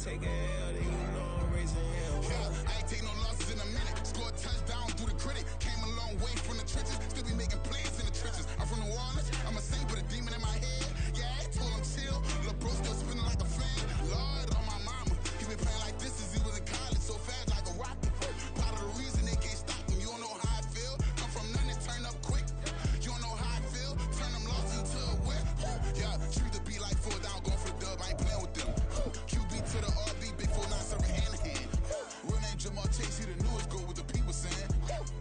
take a L, then you know I'm raising hell. Yeah, I ain't take no losses in a minute. Scored touchdown through the critic. Came a long way from the trenches. Still be making plays in the trenches. I'm from New Orleans. I'm a saint with a demon in my head. Yeah, I told him chill. Lil' bro still spinning like a fan. Lord on my mama. He been playing like this since he was in college. So fast like a rocket. Part of the reason they can't stop him. You don't know how I feel. Come from nothing, turn up quick. You don't know how I feel. Turn them losses into a whip. Yeah, treat the beat like 4 down, going for the dub. I ain't playing with them. QB to the RB, big 4-9 serving hand to hand. Real name Jamal Chase, he the newest goal with the people saying.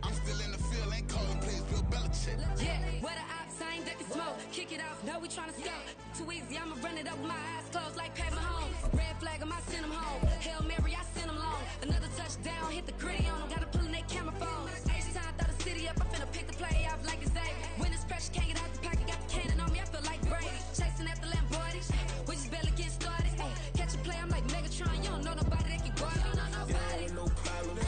I'm still in the field, ain't calling plays Bill Belichick. Yeah, where the ops, I ain't ducking smoke. Kick it off, no, we tryna scope. Too easy, I'ma run it up with my eyes closed like Pat Mahomes. Red flag, I send him home. Hail Mary, I send him long. Another touchdown, hit the gritty on him. Gotta pull in that camera phone. H-time, throw the city up. I finna pick the play off like it's A. When this pressure can't get out the pocket, got the cannon on me, I feel like Brady. Chasing after Lamborghini, we just barely get started. Ay, catch a play, I'm like Megatron. You don't know nobody that can guard me. You don't know nobody. No problem.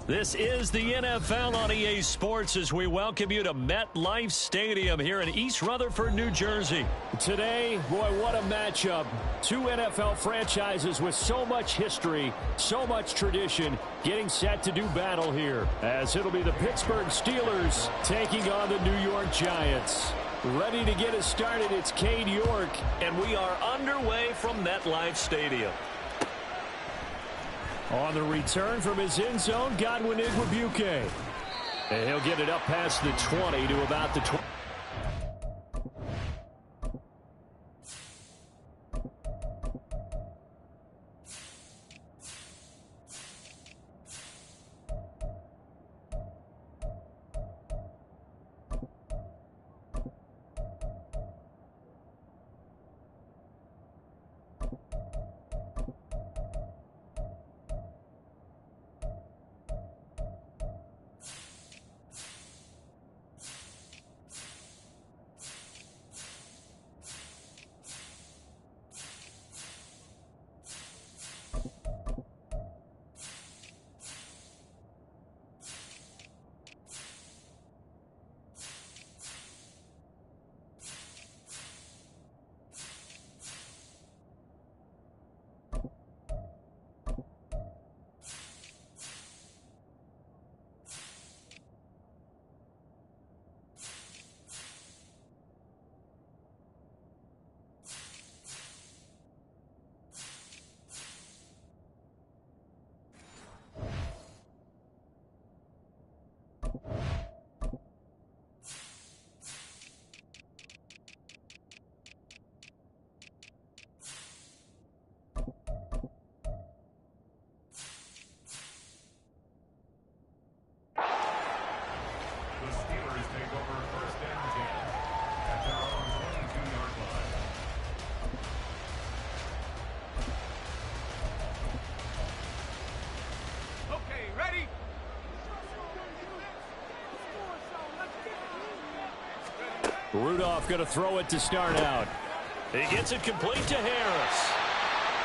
This is the NFL on EA Sports as we welcome you to MetLife Stadium here in East Rutherford, New Jersey. Today, boy, what a matchup. Two NFL franchises with so much history, so much tradition, getting set to do battle here. As it'll be the Pittsburgh Steelers taking on the New York Giants. Ready to get us started, it's Cade York. And we are underway from MetLife Stadium. On the return from his end zone, Godwin Igwebuike. And he'll get it up past the 20 to about the 20. Rudolph going to throw it to start out. He gets it complete to Harris.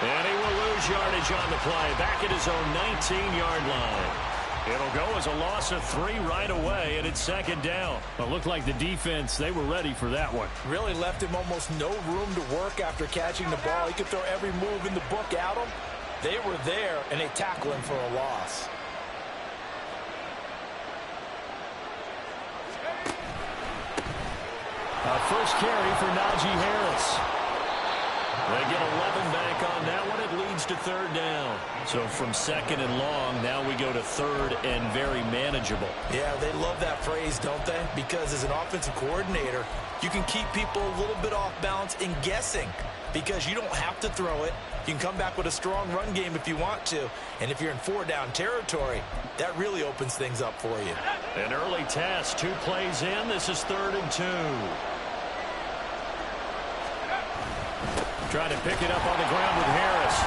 And he will lose yardage on the play. Back at his own 19-yard line. It'll go as a loss of 3 right away, and it's second down. Well, it looked like the defense, they were ready for that one. Really left him almost no room to work after catching the ball. He could throw every move in the book at him. They were there, and they tackle him for a loss. First carry for Najee Harris. They get 11 back on that one. It leads to third down. So from second and long, now we go to third and very manageable. Yeah, they love that phrase, don't they? Because as an offensive coordinator, you can keep people a little bit off balance and guessing because you don't have to throw it. You can come back with a strong run game if you want to. And if you're in 4-down territory, that really opens things up for you. An early test, 2 plays in. This is 3rd and 2. Trying to pick it up on the ground with Harris.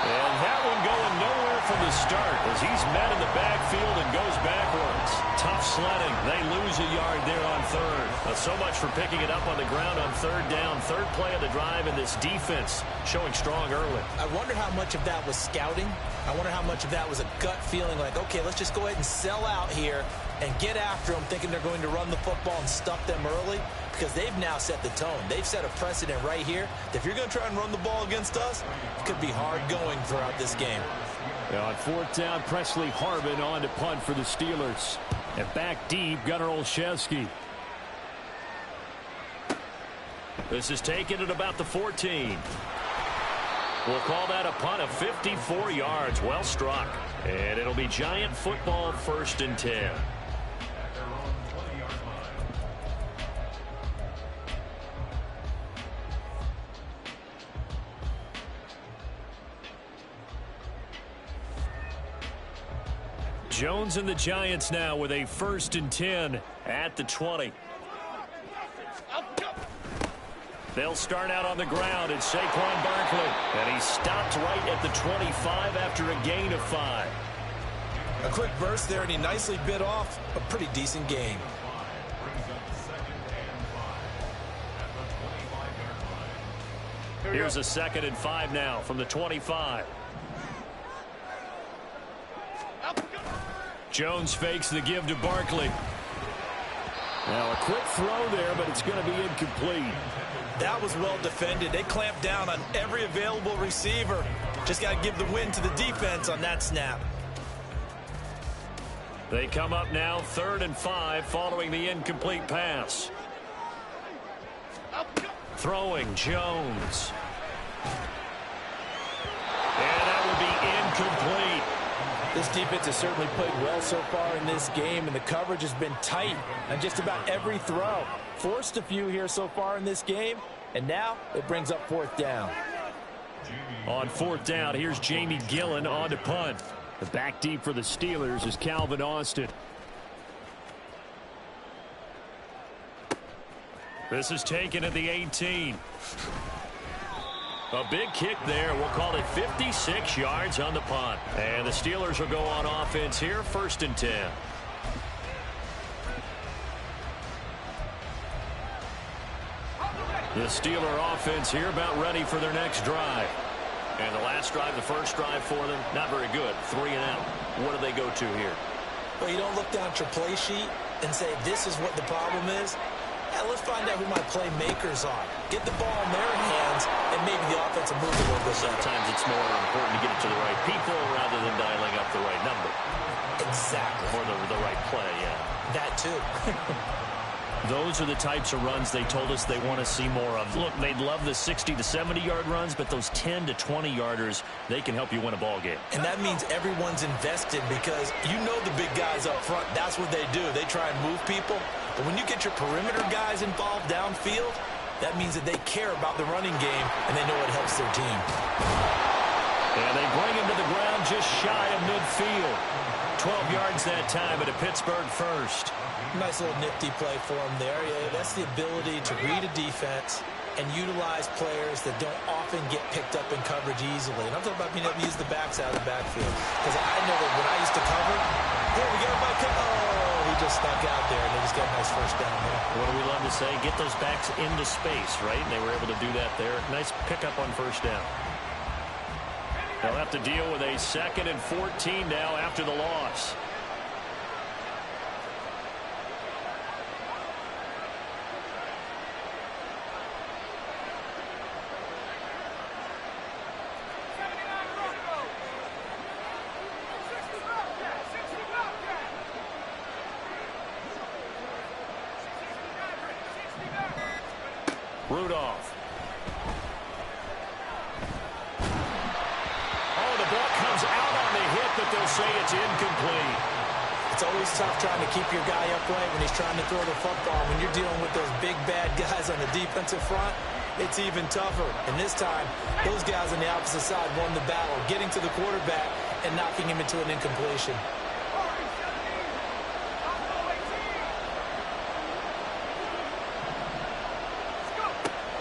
And that one going nowhere from the start as he's met in the backfield and goes backwards. Tough sledding. They lose a yard there on third. But so much for picking it up on the ground on 3rd down. 3rd play of the drive, and this defense showing strong early. I wonder how much of that was scouting. I wonder how much of that was a gut feeling like, okay, let's just go ahead and sell out here and get after them thinking they're going to run the football and stuff them early. because they've now set the tone. They've set a precedent right here. If you're going to try and run the ball against us, it could be hard going throughout this game. On fourth down, Presley Harvin on to punt for the Steelers. And back deep, Gunnar Olszewski. This is taken at about the 14. We'll call that a punt of 54 yards. Well struck. And it'll be Giant football, 1st and 10. Jones and the Giants now with a 1st and 10 at the 20. They'll start out on the ground. It's Saquon Barkley. And he stopped right at the 25 after a gain of 5. A quick burst there, and he nicely bit off a pretty decent gain. Here's a 2nd and 5 now from the 25. Jones fakes the give to Barkley. Now a quick throw there, but it's going to be incomplete. That was well defended. They clamped down on every available receiver. Just got to give the win to the defense on that snap. They come up now 3rd and 5 following the incomplete pass. Throwing Jones. And that would be incomplete. This defense has certainly played well so far in this game, and the coverage has been tight on just about every throw. Forced a few here so far in this game, and now it brings up 4th down. On 4th down, here's Jamie Gillen on to punt. The back deep for the Steelers is Calvin Austin. This is taken at the 18. A big kick there. We'll call it 56 yards on the punt. And the Steelers will go on offense here, 1st and 10. The Steeler offense here about ready for their next drive. And the last drive, the first drive for them, not very good. 3 and out. What do they go to here? Well, you don't look down at your play sheet and say, this is what the problem is. Yeah, let's find out who my playmakers are. Get the ball in their hands, and maybe the offense will move a little bit. Sometimes it's more important to get it to the right people rather than dialing up the right number. Exactly. Or the right play, yeah. That too. Those are the types of runs they told us they want to see more of. Look, they'd love the 60 to 70-yard runs, but those 10 to 20-yarders, they can help you win a ball game. And that means everyone's invested because you know the big guys up front. That's what they do. They try and move people. But when you get your perimeter guys involved downfield, that means that they care about the running game and they know it helps their team. And they bring him to the ground just shy of midfield. 12 yards that time at a Pittsburgh 1st. Nice little nifty play for him there. Yeah, that's the ability to read a defense and utilize players that don't often get picked up in coverage easily. And I'm talking about being able to use the backs out of the backfield. Because I know that when I used to cover, here we go, oh, he just stuck out there, and they just got a nice first down there. What do we love to say? Get those backs into space, right? And they were able to do that there. Nice pickup on first down. They'll have to deal with a 2nd and 14 now after the loss. Rudolph. Oh, the ball comes out on the hit, but they'll say it's incomplete. It's always tough trying to keep your guy upright when he's trying to throw the football. When you're dealing with those big, bad guys on the defensive front, it's even tougher. And this time, those guys on the opposite side won the battle, getting to the quarterback and knocking him into an incompletion.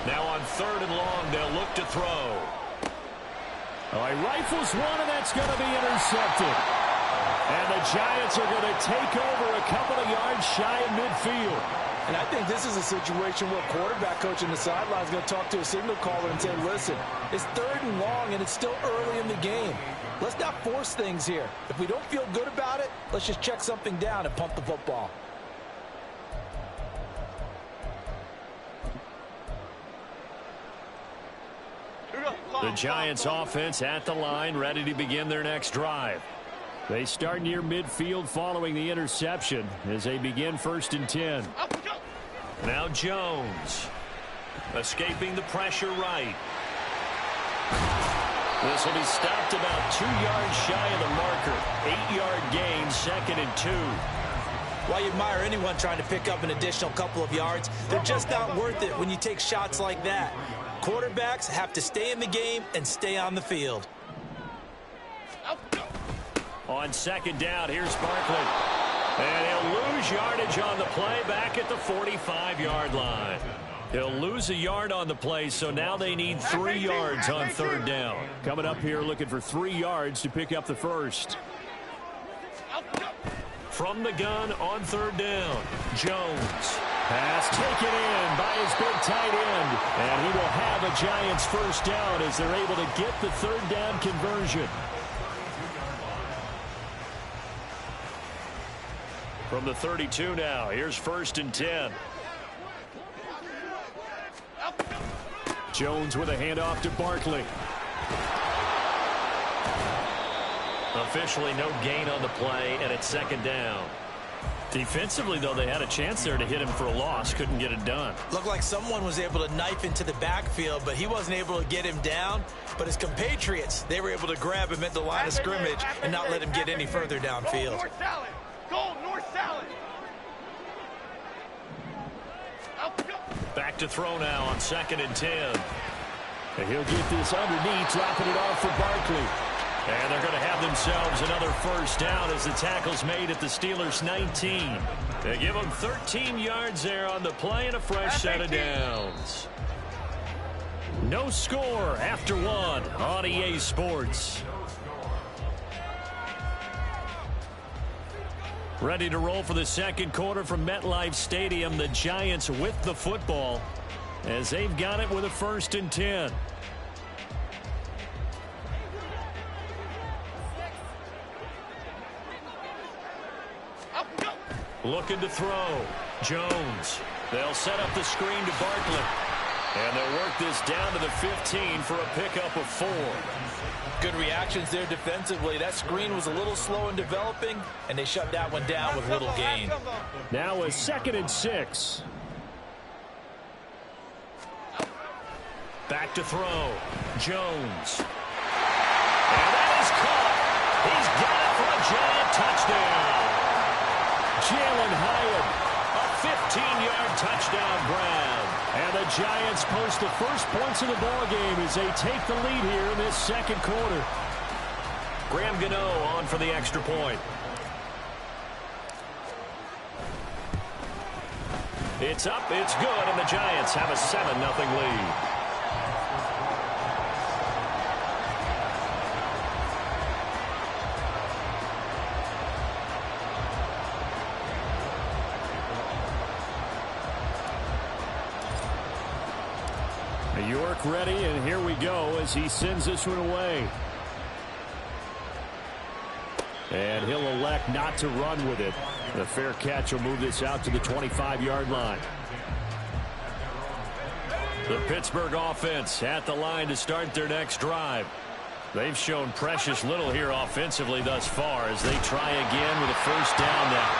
Now on 3rd and long, they'll look to throw. He rifles one, and that's going to be intercepted. And the Giants are going to take over a couple of yards shy of midfield. And I think this is a situation where quarterback coach on the sideline is going to talk to a signal caller and say, listen, it's 3rd and long, and it's still early in the game. Let's not force things here. If we don't feel good about it, let's just check something down and pump the football. The Giants offense at the line, ready to begin their next drive. They start near midfield following the interception as they begin 1st and 10. Now Jones. Escaping the pressure right. This will be stopped about 2 yards shy of the marker. 8-yard gain, 2nd and 2. While you admire anyone trying to pick up an additional couple of yards, they're just not worth it when you take shots like that. Quarterbacks have to stay in the game and stay on the field. On 2nd down, here's Barkley. And he'll lose yardage on the play back at the 45-yard line. He'll lose a yard on the play, so now they need 3 yards on 3rd down. Coming up here looking for 3 yards to pick up the first. From the gun on 3rd down, Jones. Pass taken in by his big tight end. And he will have a Giants 1st down as they're able to get the 3rd down conversion. From the 32 now, here's 1st and 10. Jones with a handoff to Barkley. Officially no gain on the play, and it's 2nd down. Defensively, though, they had a chance there to hit him for a loss. Couldn't get it done. Looked like someone was able to knife into the backfield, but he wasn't able to get him down. But his compatriots, they were able to grab him at the line of scrimmage and not let him get any further downfield. North salad. Goal, north salad. Back to throw now on 2nd and 10. And he'll get this underneath, dropping it off for Barkley. And they're going to have themselves another 1st down as the tackle's made at the Steelers' 19. They give them 13 yards there on the play and a fresh set of downs. No score after 1 on EA Sports. Ready to roll for the 2nd quarter from MetLife Stadium. The Giants with the football as they've got it with a 1st and 10. Looking to throw. Jones. They'll set up the screen to Barkley. And they'll work this down to the 15 for a pickup of 4. Good reactions there defensively. That screen was a little slow in developing, and they shut that one down with little gain. Now a 2nd and 6. Back to throw. Jones. And that is caught. He's got it for a Giant touchdown. Jalen Hyatt. A 15-yard touchdown grab. And the Giants post the first points of the ball game as they take the lead here in this 2nd quarter. Graham Gano on for the extra point. It's up, it's good, and the Giants have a 7-0 lead. York ready, and here we go as he sends this one away. And he'll elect not to run with it. The fair catch will move this out to the 25-yard line. The Pittsburgh offense at the line to start their next drive. They've shown precious little here offensively thus far as they try again with a 1st down now.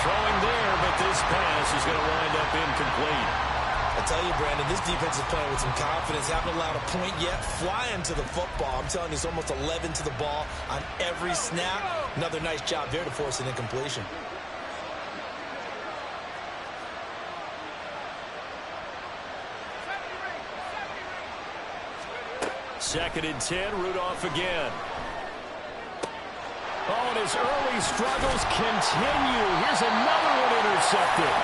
Throwing there, but this pass is going to wind up incomplete. I tell you, Brandon, this defense is playing with some confidence. Haven't allowed a point yet. Flying to the football. I'm telling you, it's almost 11 to the ball on every snap. Another nice job there to force an incompletion. Second and 10, Rudolph again. Oh, and his early struggles continue. Here's another one intercepted.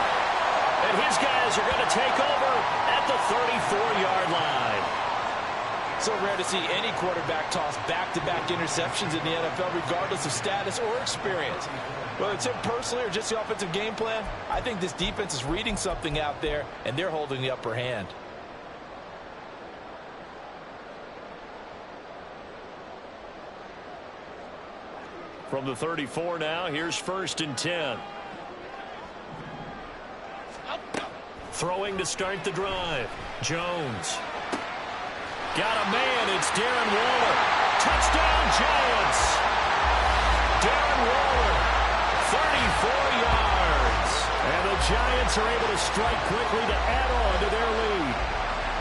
And his guys are going to take over at the 34-yard line. So rare to see any quarterback toss back-to-back interceptions in the NFL, regardless of status or experience. Whether it's him personally or just the offensive game plan, I think this defense is reading something out there, and they're holding the upper hand. From the 34 now, here's 1st and 10. Throwing to start the drive. Jones. Got a man. It's Darren Waller. Touchdown, Giants. Darren Waller, 34 yards. And the Giants are able to strike quickly to add on to their lead.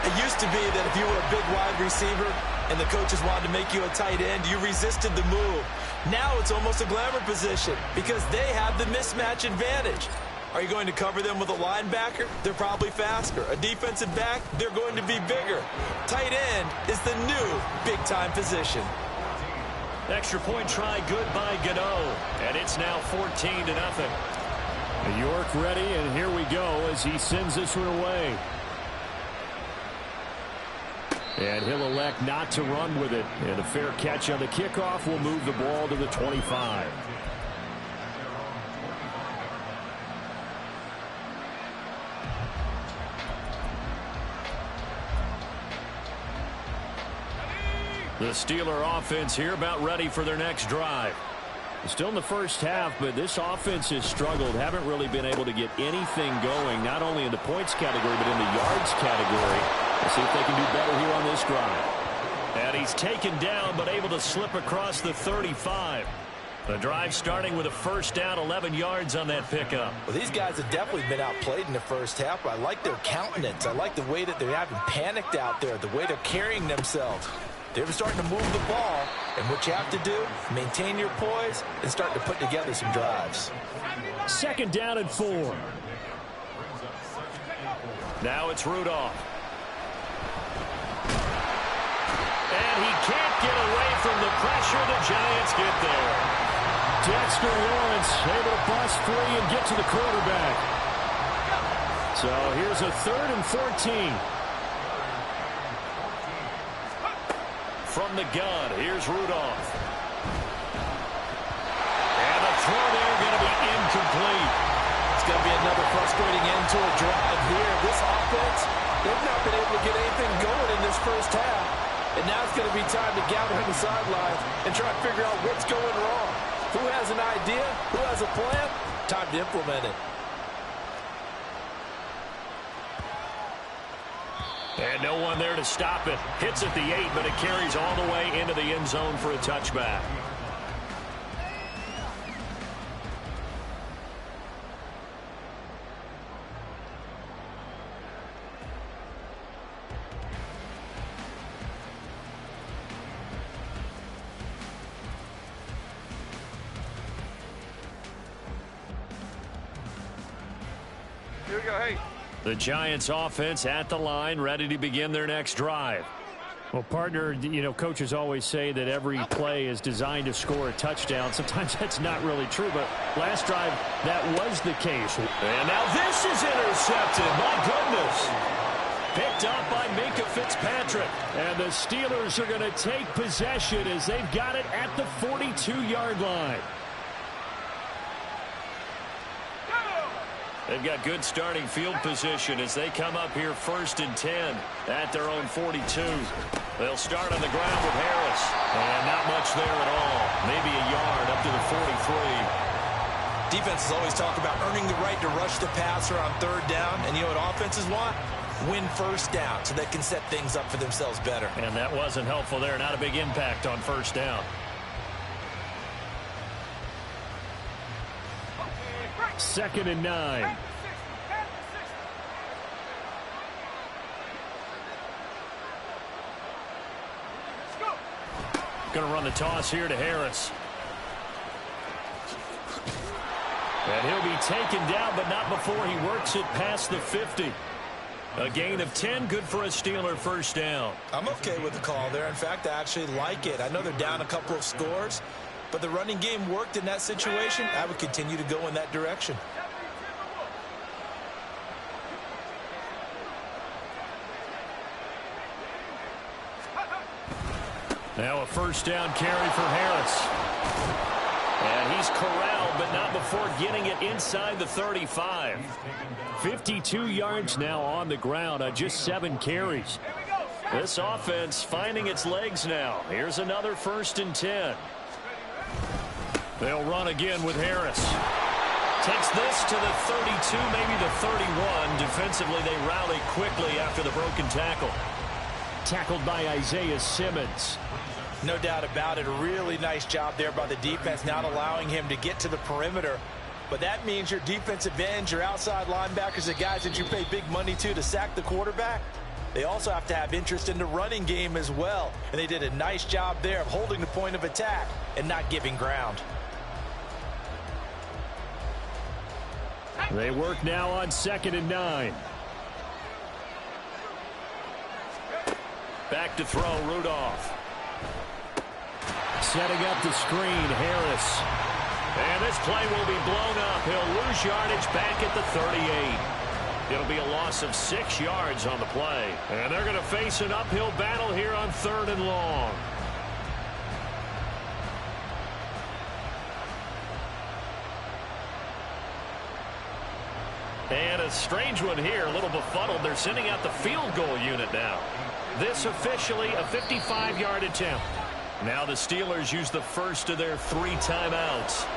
It used to be that if you were a big wide receiver and the coaches wanted to make you a tight end, you resisted the move. Now it's almost a glamour position because they have the mismatch advantage. Are you going to cover them with a linebacker? They're probably faster. A defensive back? They're going to be bigger. Tight end is the new big-time position. Extra point try good by Gano. And it's now 14-0. York ready, and here we go as he sends this one away. And he'll elect not to run with it. And a fair catch on the kickoff will move the ball to the 25. The Steeler offense here about ready for their next drive. Still in the first half, but this offense has struggled. Haven't really been able to get anything going, not only in the points category, but in the yards category. Let's see if they can do better here on this drive. And he's taken down, but able to slip across the 35. The drive starting with a first down, 11 yards on that pickup. Well, these guys have definitely been outplayed in the first half. I like their countenance. I like the way that they're having panicked out there, the way they're carrying themselves. They're starting to move the ball, and what you have to do, maintain your poise and start to put together some drives. Second down and 4. Now it's Rudolph. And he can't get away from the pressure. The Giants get there. Dexter Lawrence able to bust free and get to the quarterback. So here's a 3rd and 14. From the gun, here's Rudolph. And the throw there going to be incomplete. It's going to be another frustrating end to a drive here. This offense, they've not been able to get anything going in this first half. And now it's going to be time to gather on the sidelines and try to figure out what's going wrong. Who has an idea? Who has a plan? Time to implement it. And no one there to stop it. Hits at the 8, but it carries all the way into the end zone for a touchback. Here we go, hey. The Giants offense at the line, ready to begin their next drive. Well, partner, you know, coaches always say that every play is designed to score a touchdown. Sometimes that's not really true, but last drive, that was the case. And now this is intercepted. My goodness. Picked up by Minkah Fitzpatrick. And the Steelers are going to take possession as they've got it at the 42-yard line. They've got good starting field position as they come up here 1st and 10 at their own 42. They'll start on the ground with Harris. And not much there at all. Maybe a yard up to the 43. Defenses always talk about earning the right to rush the passer on 3rd down. And you know what offenses want? Win first down so they can set things up for themselves better. And that wasn't helpful there. Not a big impact on 1st down. 2nd and 9. Going to run the toss here to Harris. And he'll be taken down, but not before he works it past the 50. A gain of 10, good for a Steeler 1st down. I'm okay with the call there. In fact, I actually like it. I know they're down a couple of scores, but the running game worked in that situation. I would continue to go in that direction. Now a 1st down carry for Harris. And he's corralled, but not before getting it inside the 35. 52 yards now on the ground on just 7 carries. This offense finding its legs now. Here's another 1st and 10. They'll run again with Harris. Takes this to the 32, maybe the 31. Defensively, they rally quickly after the broken tackle. tackled by Isaiah Simmons. No doubt about it. A really nice job there by the defense, not allowing him to get to the perimeter. But that means your defensive ends, your outside linebackers, the guys that you pay big money to sack the quarterback, they also have to have interest in the running game as well. And they did a nice job there of holding the point of attack and not giving ground. They work now on 2nd and 9. Back to throw, Rudolph. Setting up the screen, Harris. And this play will be blown up. He'll lose yardage back at the 38. It'll be a loss of 6 yards on the play. And they're going to face an uphill battle here on 3rd and long. And a strange one here, a little befuddled. They're sending out the field goal unit now. This officially a 55-yard attempt. Now the Steelers use the first of their 3 timeouts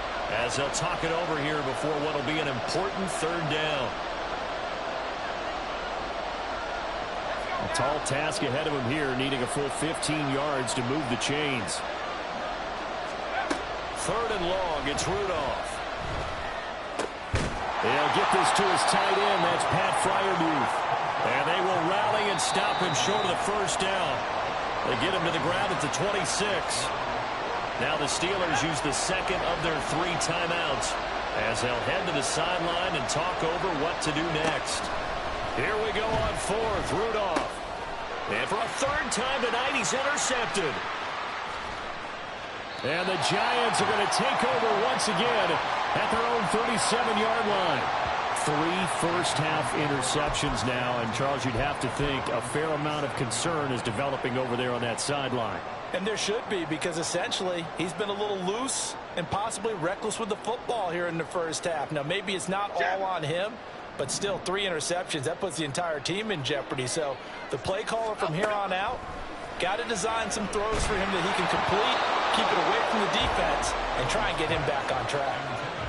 as they'll talk it over here before what will be an important 3rd down. A tall task ahead of him here, needing a full 15 yards to move the chains. 3rd and long, it's Rudolph. They'll get this to his tight end. That's Pat Freiermuth. And they will rally and stop him short of the 1st down. They get him to the ground at the 26. Now the Steelers use the 2nd of their 3 timeouts as they'll head to the sideline and talk over what to do next. Here we go on 4th, Rudolph. And for a 3rd time tonight, he's intercepted. And the Giants are going to take over once again at their own 37-yard line. 3 first-half interceptions now, and Charles, you'd have to think a fair amount of concern is developing over there on that sideline. And there should be, because essentially he's been a little loose and possibly reckless with the football here in the first half. Now, maybe it's not all on him, but still 3 interceptions. That puts the entire team in jeopardy. So the play caller from here on out got to design some throws for him that he can complete, keep it away from the defense, and try and get him back on track.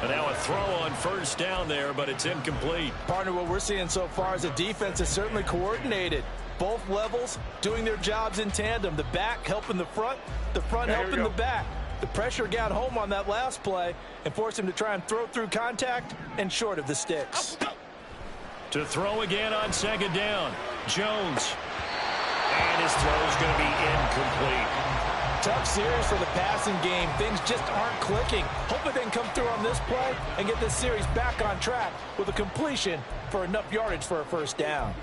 And now a throw on 1st down there, but it's incomplete. Partner, what we're seeing so far is the defense is certainly coordinated. Both levels doing their jobs in tandem. The back helping the front helping the back. The pressure got home on that last play and forced him to try and throw through contact and short of the sticks. To throw again on 2nd down, Jones. And his throw is going to be incomplete. Tough series for the passing game. Things just aren't clicking. Hopefully they can come through on this play and get this series back on track with a completion for enough yardage for a 1st down.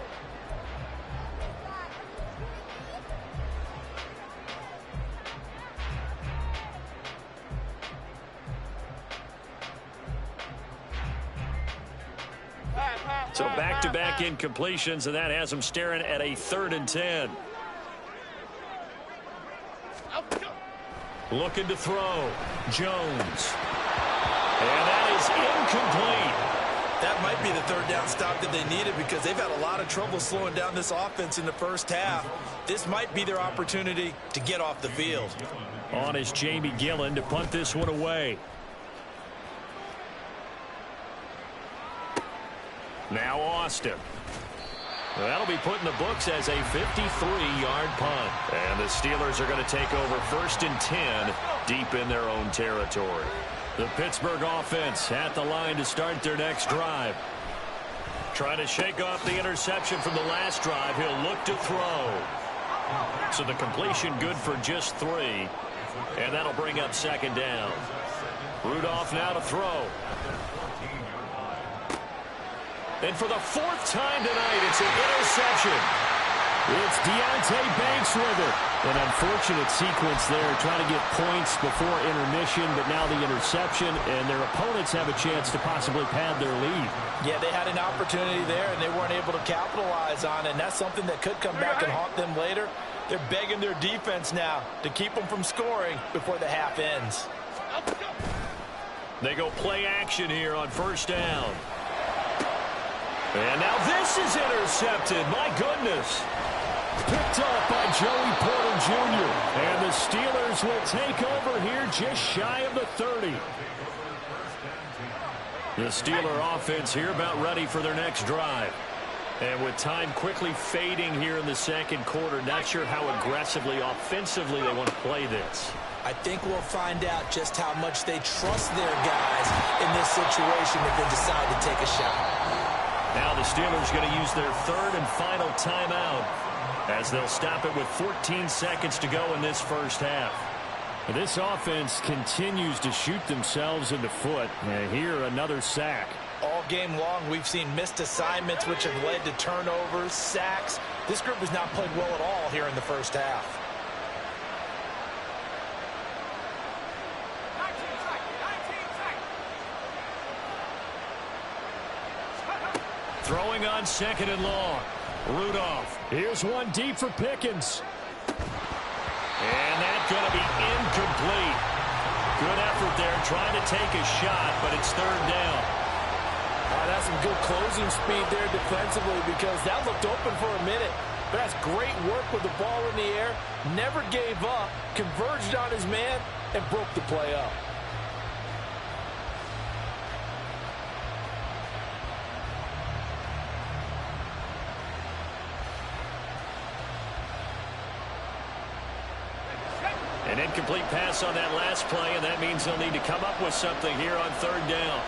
So back-to-back incompletions, and that has them staring at a 3rd and 10. Looking to throw. Jones. And that is incomplete. That might be the 3rd down stop that they needed, because they've had a lot of trouble slowing down this offense in the first half. This might be their opportunity to get off the field. On is Jamie Gillen to punt this one away. Now Austin. That'll be put in the books as a 53-yard punt. And the Steelers are going to take over 1st and 10 deep in their own territory. The Pittsburgh offense at the line to start their next drive. Trying to shake off the interception from the last drive. He'll look to throw. So the completion good for just 3. And that'll bring up 2nd down. Rudolph now to throw. And for the 4th time tonight, it's an interception. It's Deontay Banks with it. An unfortunate sequence there, trying to get points before intermission, but now the interception, and their opponents have a chance to possibly pad their lead. Yeah, they had an opportunity there, and they weren't able to capitalize on it, and that's something that could come back and haunt them later. They're begging their defense now to keep them from scoring before the half ends. They go play action here on 1st down. And now this is intercepted. My goodness. Picked up by Joey Porter Jr. And the Steelers will take over here just shy of the 30. The Steeler offense here about ready for their next drive. And with time quickly fading here in the second quarter, not sure how aggressively, offensively they want to play this. I think we'll find out just how much they trust their guys in this situation if they decide to take a shot. Now the Steelers going to use their third and final timeout as they'll stop it with 14 seconds to go in this first half. This offense continues to shoot themselves in the foot. And here, another sack. All game long, we've seen missed assignments, which have led to turnovers, sacks. This group has not played well at all here in the first half. Throwing on second and long. Rudolph. Here's one deep for Pickens. And that's going to be incomplete. Good effort there trying to take a shot, but it's third down. That's some good closing speed there defensively because that looked open for a minute. But that's great work with the ball in the air. Never gave up, converged on his man, and broke the play up. An incomplete pass on that last play, and that means they'll need to come up with something here on third down.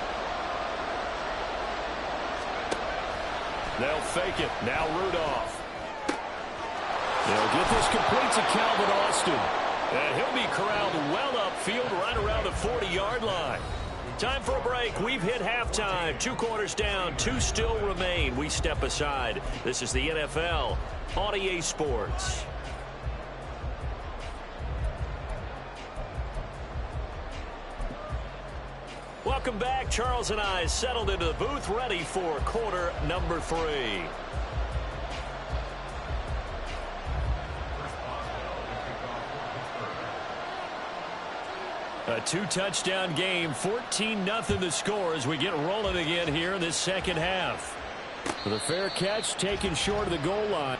They'll fake it. Now Rudolph. They'll get this complete to Calvin Austin. And he'll be corralled well upfield right around the 40-yard line. Time for a break. We've hit halftime. 2 quarters down. 2 still remain. We step aside. This is the NFL on EA Sports. Welcome back. Charles and I settled into the booth, ready for quarter number 3. A 2-touchdown game, 14-0 the score as we get rolling again here in this second half. With a fair catch taken short of the goal line.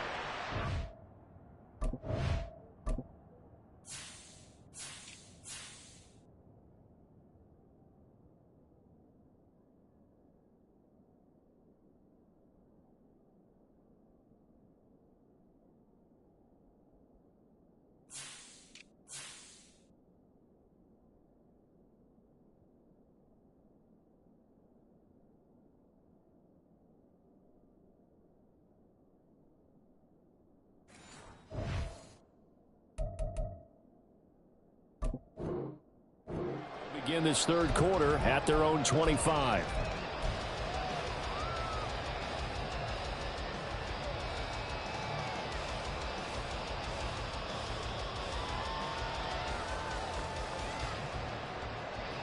Begin this third quarter at their own 25.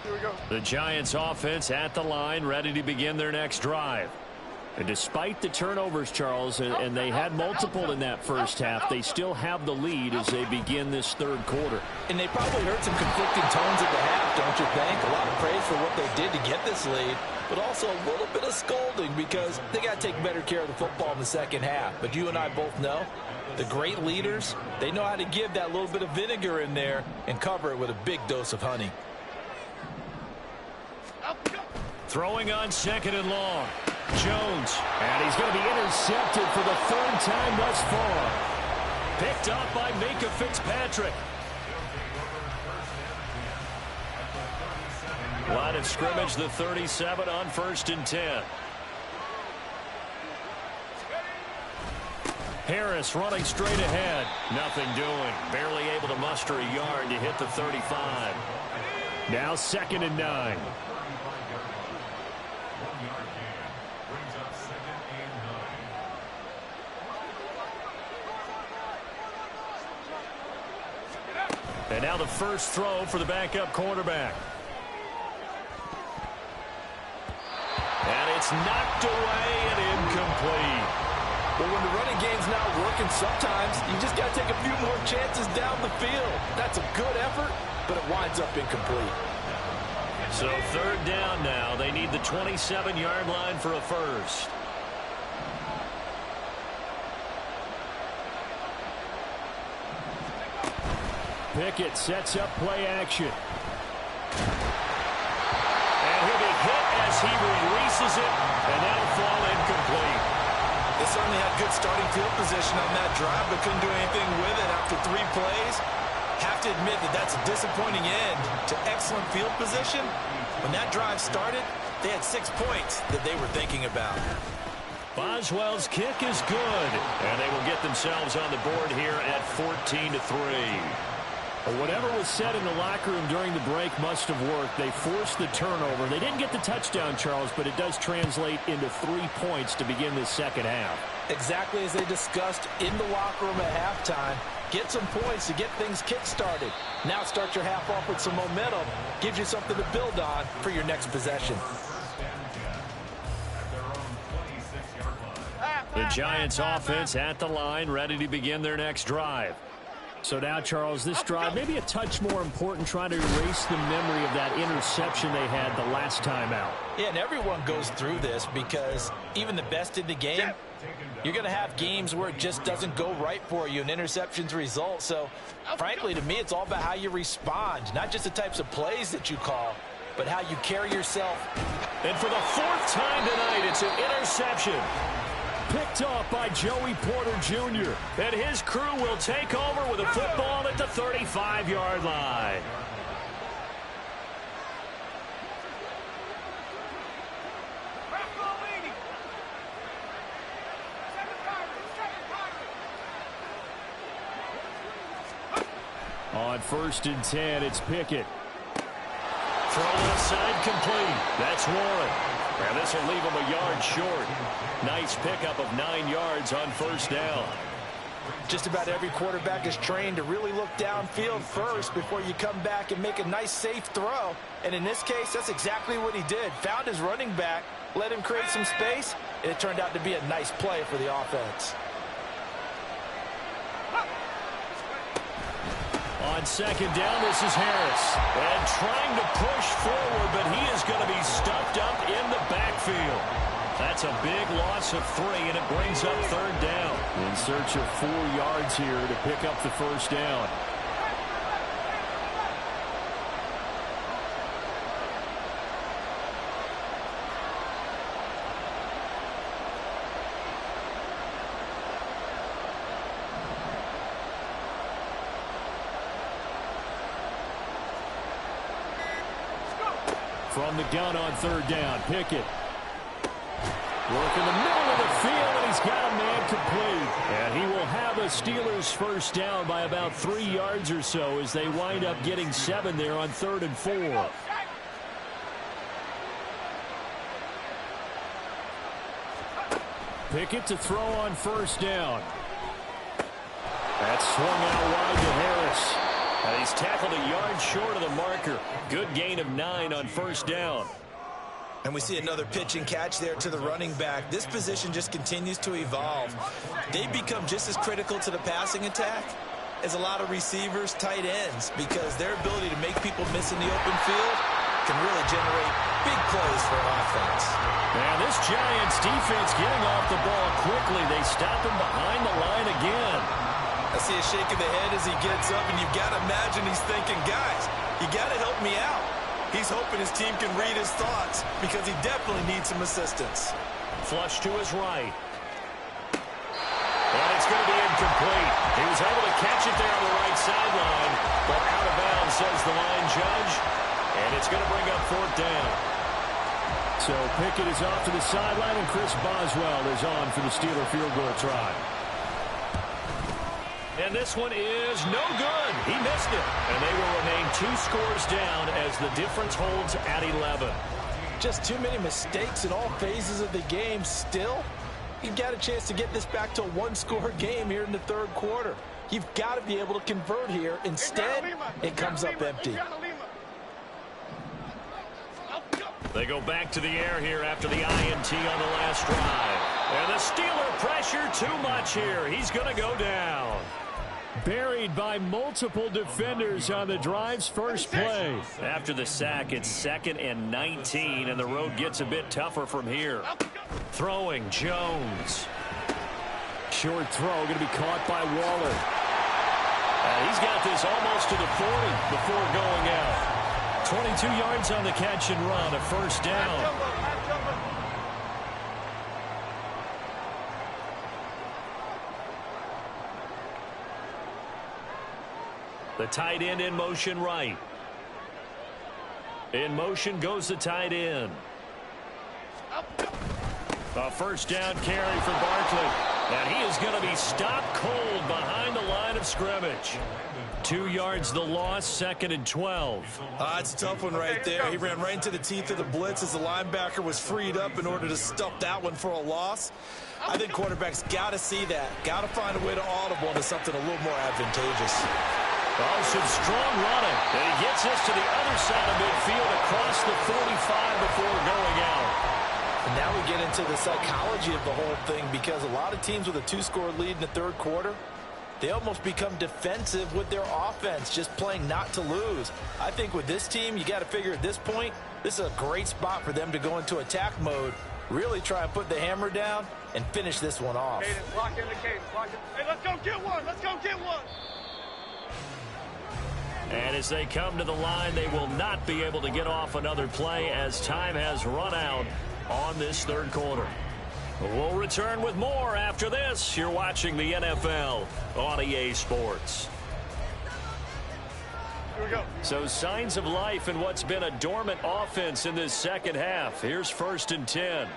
Here we go. The Giants offense at the line, ready to begin their next drive. And despite the turnovers, Charles, and they had multiple in that first half, they still have the lead as they begin this third quarter. And they probably heard some conflicting tones at the half, don't you think? A lot of praise for what they did to get this lead, but also a little bit of scolding because they got to take better care of the football in the second half. But you and I both know the great leaders, they know how to give that little bit of vinegar in there and cover it with a big dose of honey. Throwing on second and long. Jones. And he's going to be intercepted for the third time thus far. Picked up by Minka Fitzpatrick. Line of scrimmage, the 37 on 1st and 10. Harris running straight ahead. Nothing doing. Barely able to muster a yard to hit the 35. Now 2nd and 9. And now the first throw for the backup quarterback. And it's knocked away and incomplete. But when the running game's not working, sometimes you just got to take a few more chances down the field. That's a good effort, but it winds up incomplete. So third down now. They need the 27-yard line for a first. Pickett sets up play action. And he'll be hit as he releases it, and that'll fall incomplete. They certainly had good starting field position on that drive, but couldn't do anything with it after 3 plays. Have to admit that that's a disappointing end to excellent field position. When that drive started, they had 6 points that they were thinking about. Boswell's kick is good, and they will get themselves on the board here at 14-3. Whatever was said in the locker room during the break must have worked. They forced the turnover. They didn't get the touchdown, Charles, but it does translate into 3 points to begin this second half. Exactly as they discussed in the locker room at halftime. Get some points to get things kick-started. Now start your half off with some momentum. Gives you something to build on for your next possession. The Giants offense at the line, ready to begin their next drive. So now, Charles, this drive maybe a touch more important, trying to erase the memory of that interception they had the last time out. Yeah, and everyone goes through this because even the best in the game, you're going to have games where it just doesn't go right for you and interceptions result. So, frankly, to me, it's all about how you respond, not just the types of plays that you call, but how you carry yourself. And for the 4th time tonight, it's an interception. Picked off by Joey Porter Jr. And his crew will take over with a football at the 35-yard line. On 1st and 10, it's Pickett. Throw left side complete. That's Warren. And this will leave him a yard short. Nice pickup of 9 yards on 1st down. Just about every quarterback is trained to really look downfield first before you come back and make a nice, safe throw. And in this case, that's exactly what he did. Found his running back, let him create some space, and it turned out to be a nice play for the offense. On 2nd down, this is Harris. And trying to push forward, but he is going to be stuffed up in the backfield. That's a big loss of 3, and it brings up 3rd down. In search of 4 yards here to pick up the 1st down. From the gun on 3rd down, Pickett. Work in the middle of the field, and he's got a man complete. And he will have a Steelers 1st down by about 3 yards or so as they wind up getting 7 there on 3rd and 4. Pickett to throw on 1st down. That's swung out wide to Harris. And he's tackled a yard short of the marker. Good gain of 9 on 1st down. And we see another pitch and catch there to the running back. This position just continues to evolve. They become just as critical to the passing attack as a lot of receivers, tight ends, because their ability to make people miss in the open field can really generate big plays for an offense. And this Giants defense getting off the ball quickly. They stop him behind the line again. I see a shake of the head as he gets up, and you've got to imagine he's thinking, guys, you got to help me out. He's hoping his team can read his thoughts because he definitely needs some assistance. Flush to his right. And it's going to be incomplete. He was able to catch it there on the right sideline, but out of bounds, says the line judge. And it's going to bring up 4th down. So Pickett is off to the sideline, and Chris Boswell is on for the Steeler field goal try. And this one is no good. He missed it. And they will remain 2 scores down as the difference holds at 11. Just too many mistakes in all phases of the game. Still, you've got a chance to get this back to a 1-score game here in the 3rd quarter. You've got to be able to convert here. Instead, it comes up empty. They go back to the air here after the INT on the last drive. And the Steeler pressure too much here. He's going to go down. Buried by multiple defenders on the drive's first play. After the sack, it's 2nd and 19, and the road gets a bit tougher from here. Throwing, Jones. Short throw going to be caught by Waller. He's got this almost to the 40 before going out. 22 yards on the catch and run, a 1st down. The tight end in motion right. In motion goes the tight end. A first down carry for Barkley. And he is going to be stopped cold behind the line of scrimmage. 2 yards the loss, 2nd and 12. It's a tough one right there. He ran right into the teeth of the blitz as the linebacker was freed up in order to stuff that one for a loss. I think quarterbacks got to see that. Got to find a way to audible into something a little more advantageous. Oh, some strong running. And he gets this to the other side of midfield across the 45 before going out. And now we get into the psychology of the whole thing, because a lot of teams with a 2-score lead in the third quarter, they almost become defensive with their offense, just playing not to lose. I think with this team, you got to figure at this point, this is a great spot for them to go into attack mode, really try and put the hammer down and finish this one off. Cadence, lock in the cadence. Lock in. Hey, let's go get one. Let's go get one. And as they come to the line, they will not be able to get off another play as time has run out on this third quarter. We'll return with more after this. You're watching the NFL on EA Sports. Here we go. So signs of life in what's been a dormant offense in this second half. Here's 1st and 10.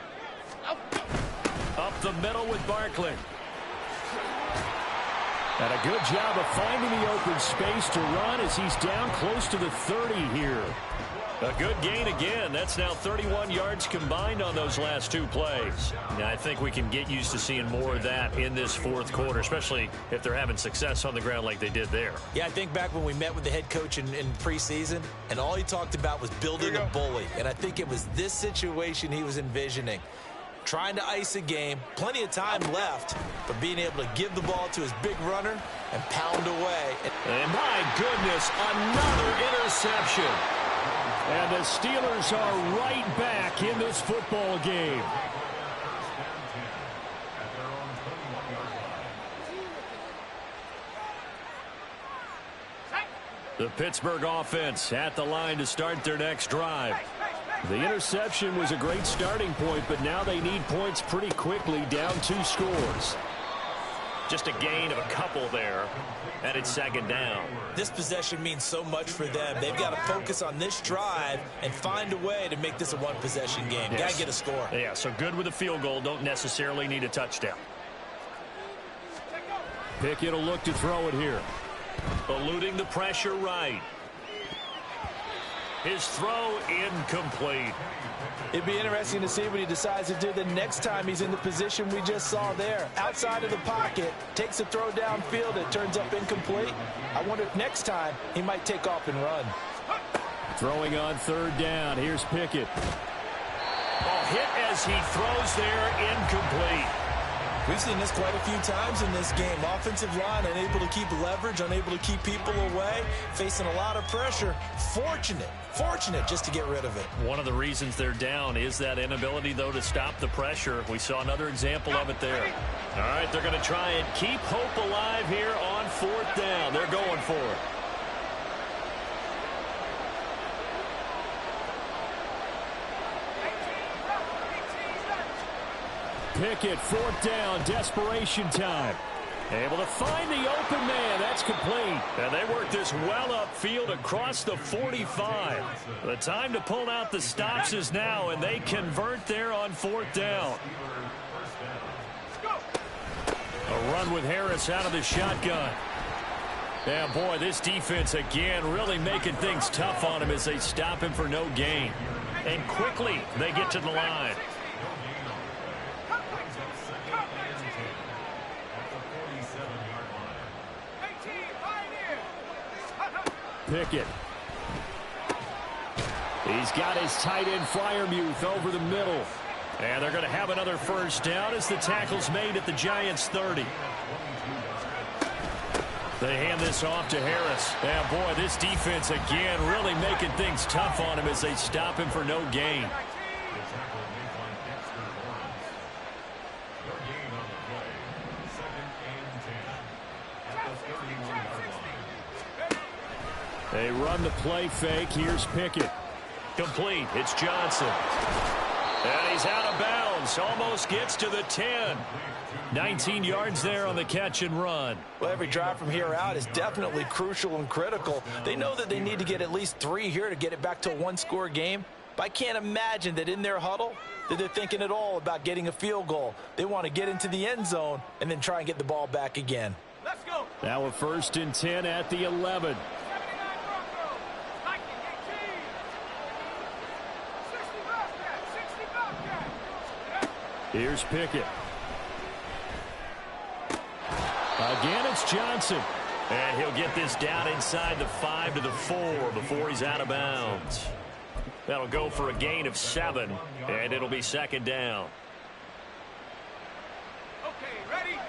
Up the middle with Barkley. And a good job of finding the open space to run as he's down close to the 30 here. A good gain again. That's now 31 yards combined on those last 2 plays. Now, I think we can get used to seeing more of that in this fourth quarter, especially if they're having success on the ground like they did there. Yeah, I think back when we met with the head coach in preseason, and all he talked about was building a bully. And I think it was this situation he was envisioning. Trying to ice a game, plenty of time left, but being able to give the ball to his big runner and pound away. And my goodness, another interception. And the Steelers are right back in this football game. The Pittsburgh offense at the line to start their next drive. The interception was a great starting point, but now they need points pretty quickly, down 2 scores. Just a gain of a couple there, and it's 2nd down. This possession means so much for them. They've got to focus on this drive and find a way to make this a one-possession game. Yes. Got to get a score. Yeah, so good with a field goal. Don't necessarily need a touchdown. Pickett will look to throw it here. Eluding the pressure right. His throw incomplete. It'd be interesting to see what he decides to do the next time he's in the position we just saw there. Outside of the pocket, takes a throw downfield, it turns up incomplete. I wonder if next time he might take off and run. Throwing on 3rd down. Here's Pickett. Oh, hit as he throws there, incomplete. We've seen this quite a few times in this game. Offensive line unable to keep leverage, unable to keep people away, facing a lot of pressure. Fortunate just to get rid of it. One of the reasons they're down is that inability, though, to stop the pressure. We saw another example of it there. All right, they're going to try and keep hope alive here on 4th down. They're going for it. Pickett, 4th down, desperation time. Able to find the open man. That's complete. And they work this well upfield across the 45. The time to pull out the stops is now, and they convert there on 4th down. A run with Harris out of the shotgun. Yeah, boy, this defense again really making things tough on him as they stop him for no gain. And quickly they get to the line. Pickett. He's got his tight end Freiermuth over the middle. And they're going to have another first down as the tackle's made at the Giants' 30. They hand this off to Harris. Yeah, boy, this defense again really making things tough on him as they stop him for no gain. They run the play fake. Here's Pickett. Complete. It's Johnson. And he's out of bounds. bounds. Almost gets to the 10. 19 yards there on the catch and run. Well, every drive from here out is definitely crucial and critical. They know that they need to get at least 3 here to get it back to a one-score game. But I can't imagine that in their huddle that they're thinking at all about getting a field goal. They want to get into the end zone and then try and get the ball back again. Let's go. Now a 1st and 10 at the 11. Here's Pickett. Again, it's Johnson. And he'll get this down inside the 5 to the 4 before he's out of bounds. That'll go for a gain of 7, and it'll be 2nd down. Okay, ready?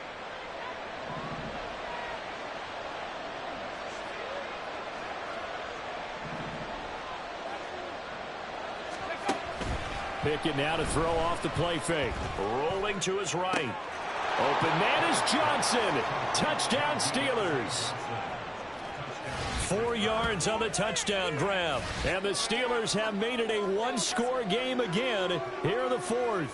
Pickett now to throw off the play fake. Rolling to his right. Open man is Johnson. Touchdown Steelers. 4 yards on the touchdown grab. And the Steelers have made it a one-score game again here in the 4th.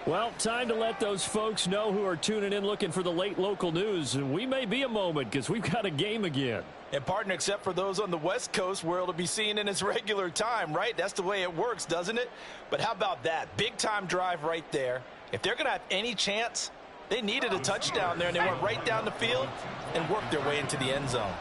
Well, time to let those folks know who are tuning in looking for the late local news. And we may be a moment because we've got a game again. And partner, except for those on the West Coast where it'll be seen in its regular time, right? That's the way it works, doesn't it? But how about that? Big time drive right there. If they're going to have any chance, they needed a touchdown there, and they went right down the field and worked their way into the end zone.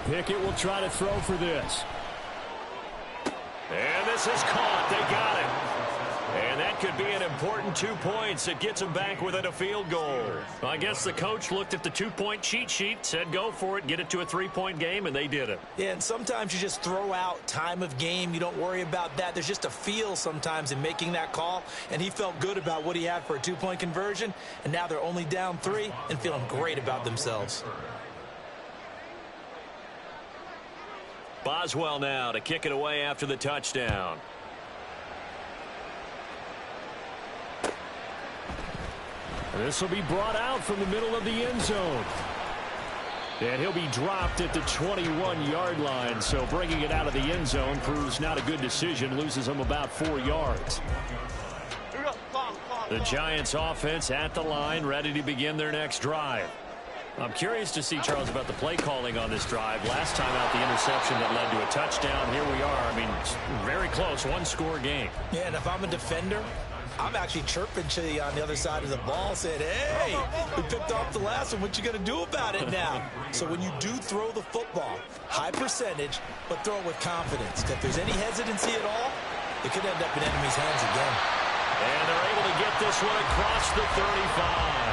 Pickett will try to throw for this. And this is caught. They got it. And that could be an important 2 points. It gets them back within a field goal. I guess the coach looked at the 2-point cheat sheet, said go for it, get it to a 3-point game, and they did it. Yeah, and sometimes you just throw out time of game. You don't worry about that. There's just a feel sometimes in making that call, and he felt good about what he had for a 2-point conversion, and now they're only down 3 and feeling great about themselves. Boswell now to kick it away after the touchdown. This will be brought out from the middle of the end zone. And he'll be dropped at the 21-yard line. So bringing it out of the end zone proves not a good decision. Loses him about 4 yards. The Giants offense at the line, ready to begin their next drive. I'm curious to see, Charles, about the play calling on this drive. Last time out, the interception that led to a touchdown. Here we are. I mean, very close, one-score game. Yeah, and if I'm a defender, I'm actually chirping to you on the other side of the ball, saying, hey, we picked off the last one. What you going to do about it now? So when you do throw the football, high percentage, but throw it with confidence. If there's any hesitancy at all, it could end up in enemy's hands again. And they're able to get this one across the 35.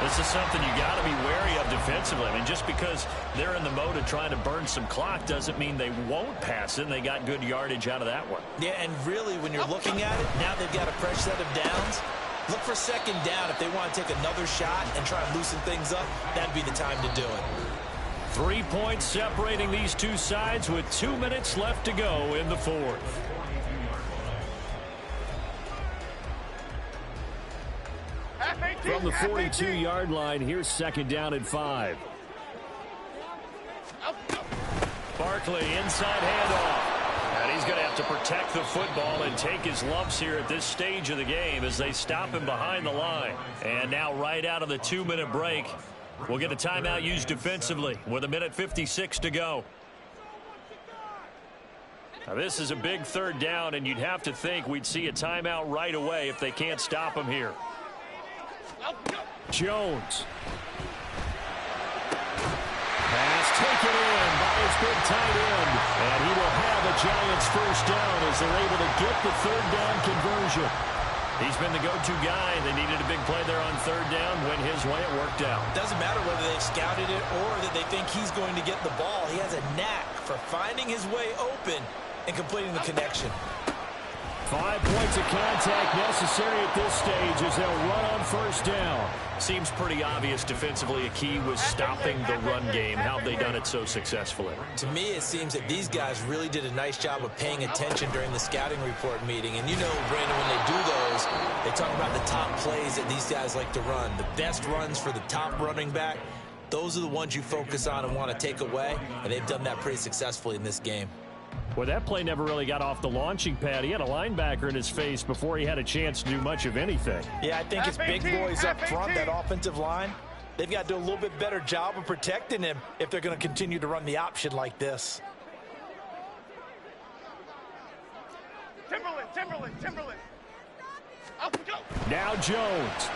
This is something you got to be wary of defensively. I mean, just because they're in the mode of trying to burn some clock doesn't mean they won't pass it. And they got good yardage out of that one. Yeah, and really, when you're looking at it, now they've got a fresh set of downs. Look for 2nd down. If they want to take another shot and try and loosen things up, that'd be the time to do it. 3 points separating these two sides with 2 minutes left to go in the 4th. From the 42-yard line, here's 2nd down and 5. Barkley, inside handoff. And he's going to have to protect the football and take his lumps here at this stage of the game as they stop him behind the line. And now right out of the 2-minute break, we'll get a timeout used defensively with 1:56 to go. Now this is a big 3rd down, and you'd have to think we'd see a timeout right away if they can't stop him here. Jones. Pass taken in by his big tight end. And he will have a Giants 1st down as they're able to get the 3rd down conversion. He's been the go-to guy. They needed a big play there on 3rd down. Went his way. It worked out. Doesn't matter whether they've scouted it or that they think he's going to get the ball. He has a knack for finding his way open and completing the connection. 5 points of contact necessary at this stage as they'll run on first down. Seems pretty obvious defensively a key was stopping the run game. How have they done it so successfully? To me, it seems that these guys really did a nice job of paying attention during the scouting report meeting. And you know, Brandon, when they do those, they talk about the top plays that these guys like to run. The best runs for the top running back, those are the ones you focus on and want to take away. And they've done that pretty successfully in this game. Well, that play never really got off the launching pad. He had a linebacker in his face before he had a chance to do much of anything. Yeah, I think it's big boys up front, that offensive line. They've got to do a little bit better job of protecting him if they're going to continue to run the option like this. Timberland. Up we go. Now Jones.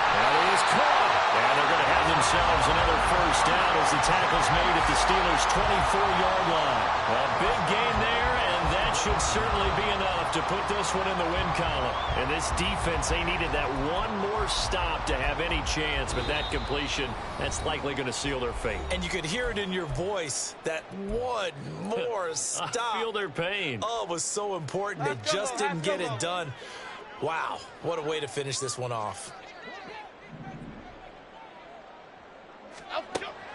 That is caught. And they're going to have themselves another first down as the tackle's made at the Steelers' 24-yard line. A big gain there, and that should certainly be enough to put this one in the win column. And this defense, they needed that one more stop to have any chance, but that completion, that's likely going to seal their fate. And you could hear it in your voice, that one more stop. I feel their pain. Oh, it was so important. They just didn't get it done. Wow, what a way to finish this one off.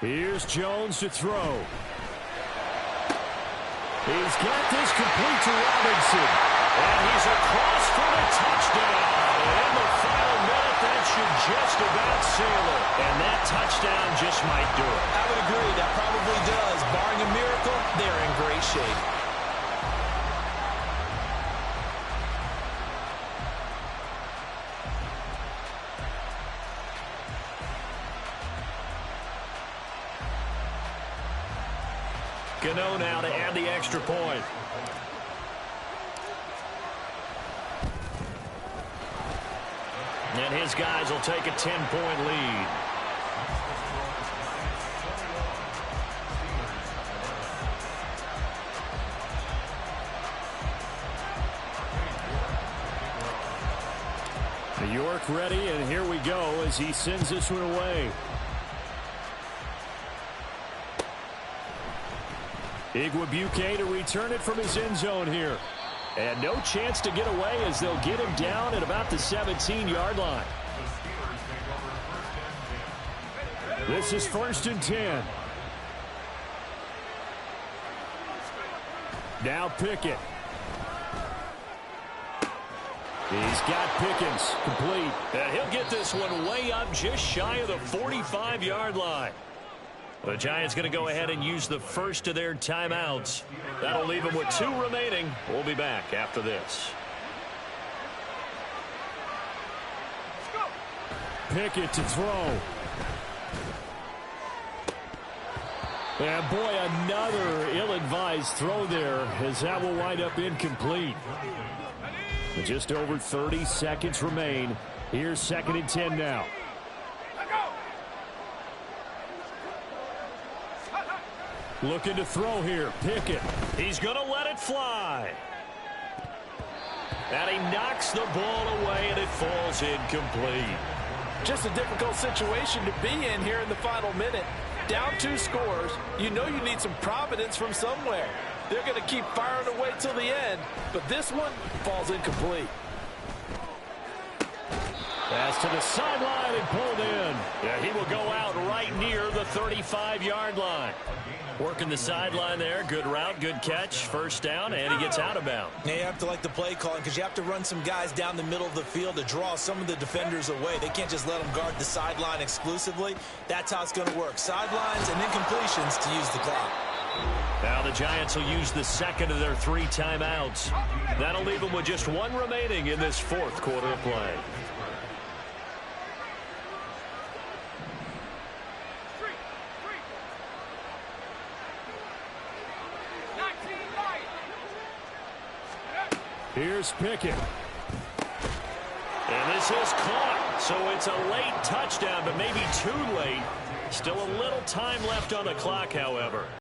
Here's Jones to throw. He's got this complete to Robinson. And he's across for the touchdown. And in the final minute, that should just about seal it. And that touchdown just might do it. I would agree. That probably does. Barring a miracle, they're in great shape. Gano now to add the extra point. And his guys will take a 10-point lead. New York ready, and here we go as he sends this one away. Igwebuike to return it from his end zone here. And no chance to get away as they'll get him down at about the 17-yard line. This is 1st and 10. Now Pickett. He's got Pickens complete. And he'll get this one way up just shy of the 45-yard line. The Giants going to go ahead and use the first of their timeouts. That'll leave them with 2 remaining. We'll be back after this. Pickett to throw. And boy, another ill-advised throw there as that will wind up incomplete. With just over 30 seconds remain. Here's 2nd and 10 now. Looking to throw here. Pickett. He's going to let it fly. And he knocks the ball away, and it falls incomplete. Just a difficult situation to be in here in the final minute. Down 2 scores. You know you need some providence from somewhere. They're going to keep firing away till the end, but this one falls incomplete. Pass to the sideline and pulled in. Yeah, he will go out right near the 35-yard line. Working the sideline there. Good route, good catch. First down, and he gets out of bounds. Now you have to like the play calling because you have to run some guys down the middle of the field to draw some of the defenders away. They can't just let them guard the sideline exclusively. That's how it's going to work. Sidelines and incompletions to use the clock. Now the Giants will use the 2nd of their 3 timeouts. That'll leave them with just 1 remaining in this 4th quarter of play. Here's Pickett. And this is caught. So it's a late touchdown, but maybe too late. Still a little time left on the clock, however.